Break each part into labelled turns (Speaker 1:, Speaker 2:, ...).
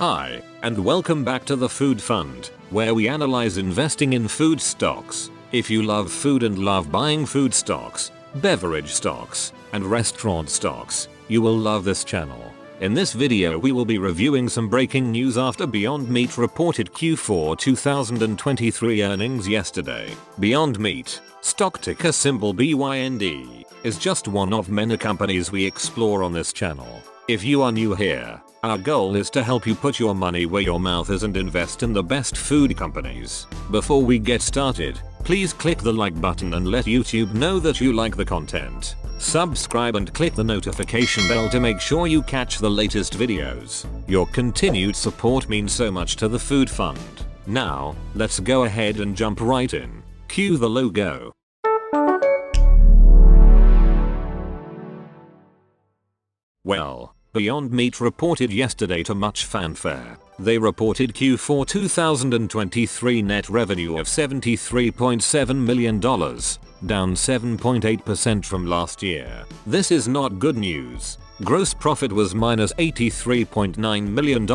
Speaker 1: Hi, and welcome back to the Food Fund, where we analyze investing in food stocks. If you love food and love buying food stocks, beverage stocks, and restaurant stocks, you will love this channel. In this video we will be reviewing some breaking news after Beyond Meat reported Q4 2023 earnings yesterday. Beyond Meat, stock ticker symbol BYND, is just one of many companies we explore on this channel. If you are new here, our goal is to help you put your money where your mouth is and invest in the best food companies. Before we get started, please click the like button and let YouTube know that you like the content. Subscribe and click the notification bell to make sure you catch the latest videos. Your continued support means so much to the Food Fund. Now, let's go ahead and jump right in. Cue the logo. Well, Beyond Meat reported yesterday to much fanfare. They reported Q4 2023 net revenue of $73.7 million, down 7.8% from last year. This is not good news. Gross profit was -$83.9 million,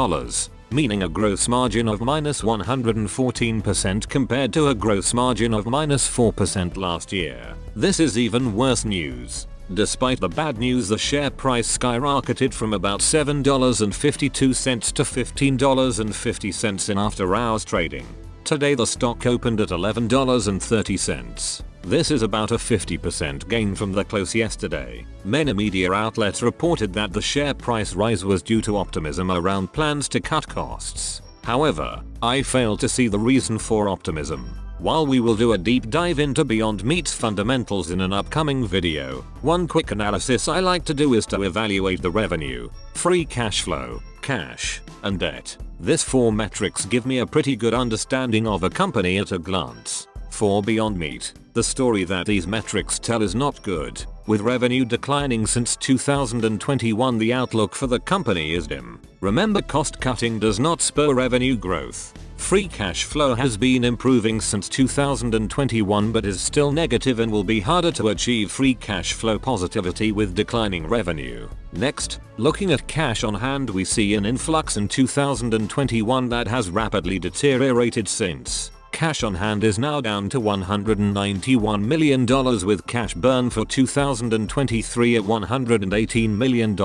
Speaker 1: meaning a gross margin of -114% compared to a gross margin of -4% last year. This is even worse news. Despite the bad news, the share price skyrocketed from about $7.52 to $15.50 in after-hours trading. Today the stock opened at $11.30. This is about a 50% gain from the close yesterday. Many media outlets reported that the share price rise was due to optimism around plans to cut costs. However, I fail to see the reason for optimism. While we will do a deep dive into Beyond Meat's fundamentals in an upcoming video, one quick analysis I like to do is to evaluate the revenue, free cash flow, cash, and debt. These four metrics give me a pretty good understanding of a company at a glance. For Beyond Meat, the story that these metrics tell is not good. With revenue declining since 2021, the outlook for the company is dim. Remember, cost cutting does not spur revenue growth. Free cash flow has been improving since 2021 but is still negative and will be harder to achieve free cash flow positivity with declining revenue. Next, looking at cash on hand, we see an influx in 2021 that has rapidly deteriorated since. Cash on hand is now down to $191 million with cash burn for 2023 at $118 million.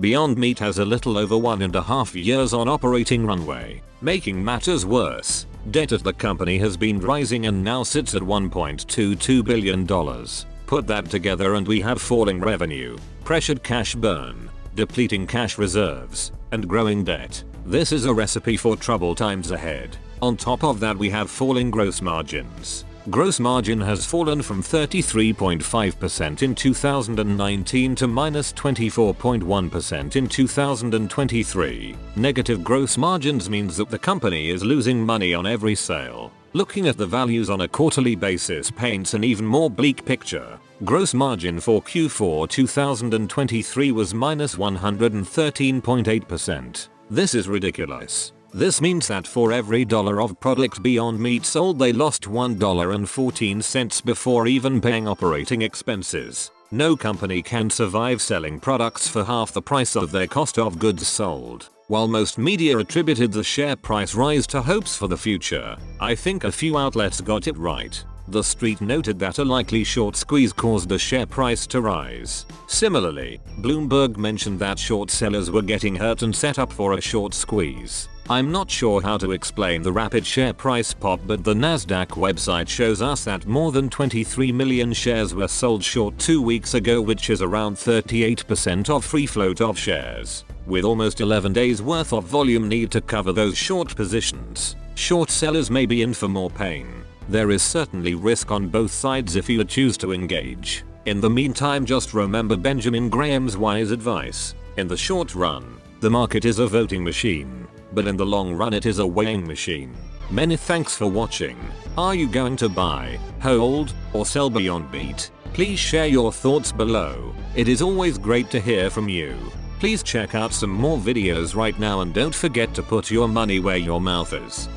Speaker 1: Beyond Meat has a little over 1.5 years on operating runway. Making matters worse, debt at the company has been rising and now sits at $1.22 billion. Put that together and we have falling revenue, pressured cash burn, depleting cash reserves, and growing debt. This is a recipe for troubled times ahead. On top of that, we have falling gross margins. Gross margin has fallen from 33.5% in 2019 to -24.1% in 2023. Negative gross margins means that the company is losing money on every sale. Looking at the values on a quarterly basis paints an even more bleak picture. Gross margin for Q4 2023 was -113.8%. This is ridiculous. This means that for every dollar of product Beyond Meat sold, they lost $1.14 before even paying operating expenses. No company can survive selling products for half the price of their cost of goods sold. While most media attributed the share price rise to hopes for the future, I think a few outlets got it right. The street noted that a likely short squeeze caused the share price to rise. Similarly, Bloomberg mentioned that short sellers were getting hurt and set up for a short squeeze. I'm not sure how to explain the rapid share price pop, but the Nasdaq website shows us that more than 23 million shares were sold short 2 weeks ago, which is around 38% of free float of shares. With almost 11 days worth of volume need to cover those short positions, short sellers may be in for more pain. There is certainly risk on both sides if you choose to engage. In the meantime, just remember Benjamin Graham's wise advice. In the short run, the market is a voting machine, but in the long run it is a weighing machine. Many thanks for watching. Are you going to buy, hold, or sell Beyond Meat? Please share your thoughts below. It is always great to hear from you. Please check out some more videos right now and don't forget to put your money where your mouth is.